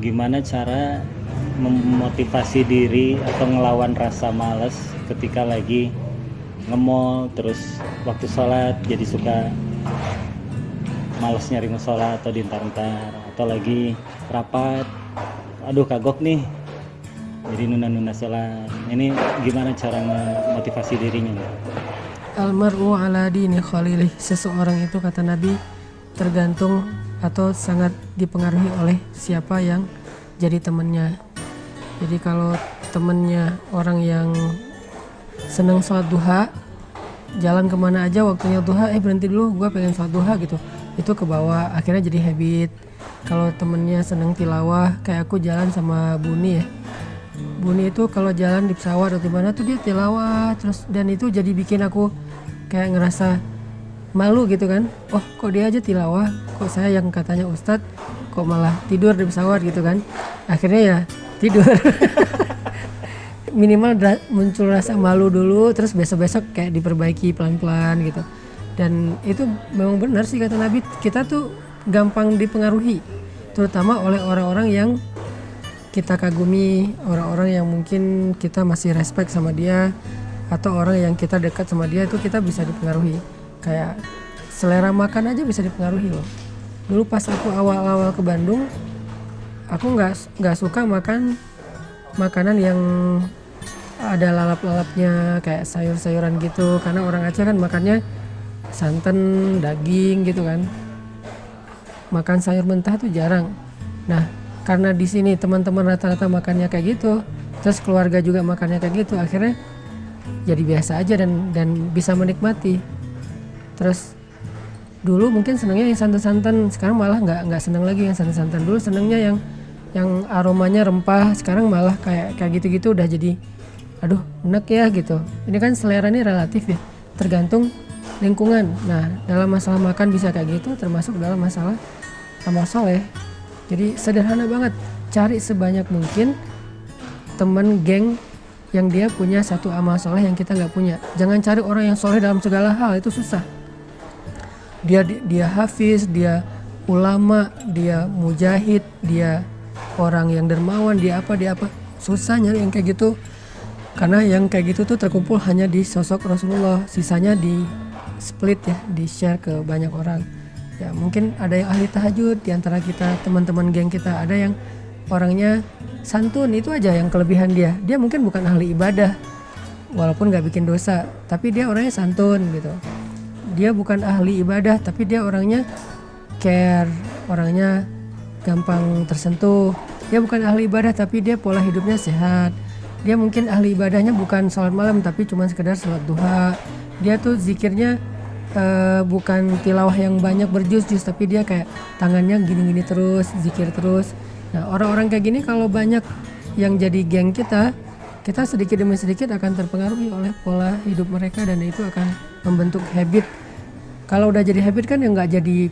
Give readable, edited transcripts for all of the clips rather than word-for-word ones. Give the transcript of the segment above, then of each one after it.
gimana cara memotivasi diri atau ngelawan rasa malas ketika lagi nge-mall, terus waktu sholat jadi suka males nyari musola atau diantar-antar, atau lagi rapat, aduh kagok nih jadi nunda-nunda sholat. Ini gimana cara memotivasi dirinya? Almar'u ala dini khalilih. Seseorang itu, kata Nabi, tergantung atau sangat dipengaruhi oleh siapa yang jadi temannya. Jadi kalau temennya orang yang seneng sholat duha, jalan kemana aja waktunya duha, berhenti dulu, gue pengen sholat duha gitu, itu ke bawah, akhirnya jadi habit. Kalau temennya seneng tilawah, kayak aku jalan sama Buni ya, Buni itu kalau jalan di pesawat atau di mana tuh dia tilawah terus, dan itu jadi bikin aku kayak ngerasa malu gitu kan. Oh, kok dia aja tilawah, kok saya yang katanya ustadz kok malah tidur di pesawat gitu kan. Akhirnya ya tidur. Minimal muncul rasa malu dulu, terus besok-besok kayak diperbaiki pelan-pelan gitu. Dan itu memang benar sih kata Nabi, kita tuh gampang dipengaruhi, terutama oleh orang-orang yang kita kagumi, orang-orang yang mungkin kita masih respect sama dia, atau orang yang kita dekat sama dia, itu kita bisa dipengaruhi. Kayak selera makan aja bisa dipengaruhi loh. Dulu pas aku awal-awal ke Bandung, aku nggak suka makan makanan yang ada lalap-lalapnya kayak sayur-sayuran gitu, karena orang Aceh kan makannya santan, daging gitu kan. Makan sayur mentah tuh jarang. Nah, karena di sini teman-teman rata-rata makannya kayak gitu, terus keluarga juga makannya kayak gitu, akhirnya jadi biasa aja dan bisa menikmati. Terus dulu mungkin senangnya yang santan-santan, sekarang malah nggak senang lagi yang santan-santan. Dulu senangnya yang aromanya rempah, sekarang malah kayak gitu-gitu udah jadi aduh enak ya gitu. Ini kan selera ini relatif ya, tergantung lingkungan. Nah, dalam masalah makan bisa kayak gitu, termasuk dalam masalah amal soleh. Jadi sederhana banget, cari sebanyak mungkin teman geng yang dia punya satu amal soleh yang kita nggak punya. Jangan cari orang yang soleh dalam segala hal, itu susah. Dia hafiz, dia ulama, dia mujahid, dia orang yang dermawan, dia apa. Susah nyari yang kayak gitu, karena yang kayak gitu tuh terkumpul hanya di sosok Rasulullah, sisanya di split ya, di share ke banyak orang. Ya mungkin ada yang ahli tahajud di antara kita, teman-teman geng kita, ada yang orangnya santun, itu aja yang kelebihan dia. Dia mungkin bukan ahli ibadah, walaupun gak bikin dosa, tapi dia orangnya santun gitu. Dia bukan ahli ibadah, tapi dia orangnya care, orangnya gampang tersentuh. Dia bukan ahli ibadah, tapi dia pola hidupnya sehat. Dia mungkin ahli ibadahnya bukan sholat malam, tapi cuma sekedar sholat duha. Dia tuh zikirnya bukan tilawah yang banyak berjus-jus, tapi dia kayak tangannya gini-gini terus, zikir terus. Nah, orang-orang kayak gini kalau banyak yang jadi geng kita sedikit demi sedikit akan terpengaruhi oleh pola hidup mereka, dan itu akan membentuk habit. Kalau udah jadi habit kan ya nggak jadi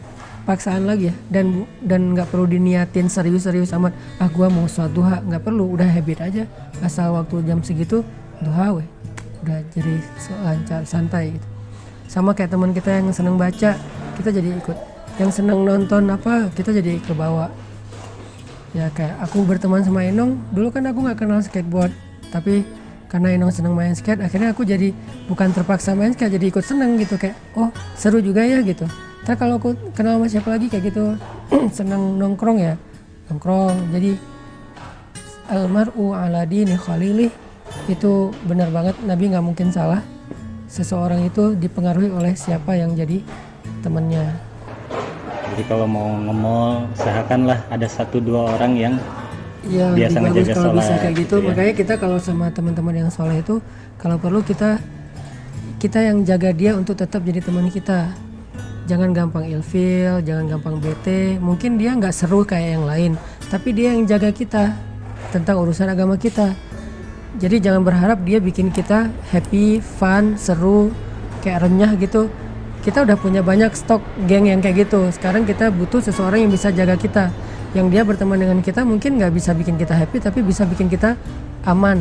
paksaan lagi ya, dan nggak perlu diniatin serius-serius amat. Gua mau sholat duha, nggak perlu, udah habit aja. Asal waktu jam segitu duha weh, udah jadi lancar, santai gitu. Sama kayak teman kita yang seneng baca, kita jadi ikut. Yang seneng nonton apa, kita jadi kebawa. Ya kayak aku berteman sama Enong, dulu kan aku nggak kenal skateboard, tapi karena Enong seneng main skate, akhirnya aku jadi bukan terpaksa main skate, jadi ikut seneng gitu, kayak oh seru juga ya gitu. Ntar kalau aku kenal sama siapa lagi kayak gitu, seneng nongkrong ya nongkrong. Jadi almar'u ala dini khalilih, itu benar banget, Nabi nggak mungkin salah. Seseorang itu dipengaruhi oleh siapa yang jadi temannya. Jadi kalau mau nge-mall, usahakanlah ada 1-2 orang yang ya, biasa ngejaga kalau sholat bisa kayak gitu ya. Makanya kita kalau sama teman-teman yang soleh itu, kalau perlu kita yang jaga dia untuk tetap jadi teman kita. Jangan gampang ilfil, jangan gampang bete. Mungkin dia nggak seru kayak yang lain, tapi dia yang jaga kita tentang urusan agama kita. Jadi jangan berharap dia bikin kita happy, fun, seru, kayak renyah gitu. Kita udah punya banyak stok geng yang kayak gitu. Sekarang kita butuh seseorang yang bisa jaga kita, yang dia berteman dengan kita mungkin nggak bisa bikin kita happy, tapi bisa bikin kita aman.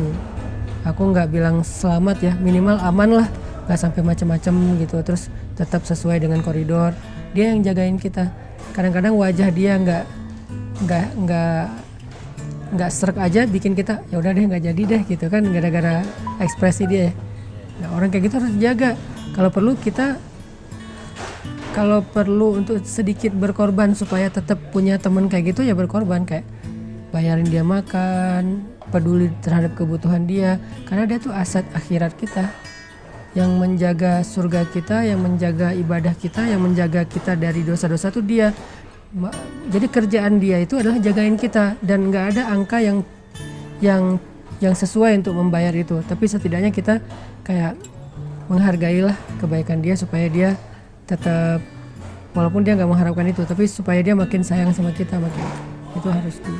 Aku nggak bilang selamat ya, minimal aman lah, nggak sampai macam-macam gitu. Terus tetap sesuai dengan koridor. Dia yang jagain kita. Kadang-kadang wajah dia nggak nggak serak aja bikin kita ya udah deh nggak jadi deh gitu kan, gara-gara ekspresi dia. Nah, orang kayak gitu harus jaga. Kalau perlu untuk sedikit berkorban supaya tetap punya teman kayak gitu ya berkorban, kayak bayarin dia makan, peduli terhadap kebutuhan dia, karena dia tuh aset akhirat kita, yang menjaga surga kita, yang menjaga ibadah kita, yang menjaga kita dari dosa-dosa tuh dia. Jadi kerjaan dia itu adalah jagain kita, dan nggak ada angka yang sesuai untuk membayar itu, tapi setidaknya kita kayak menghargailah kebaikan dia supaya dia tetap, walaupun dia nggak mengharapkan itu, tapi supaya dia makin sayang sama kita, makin itu harus di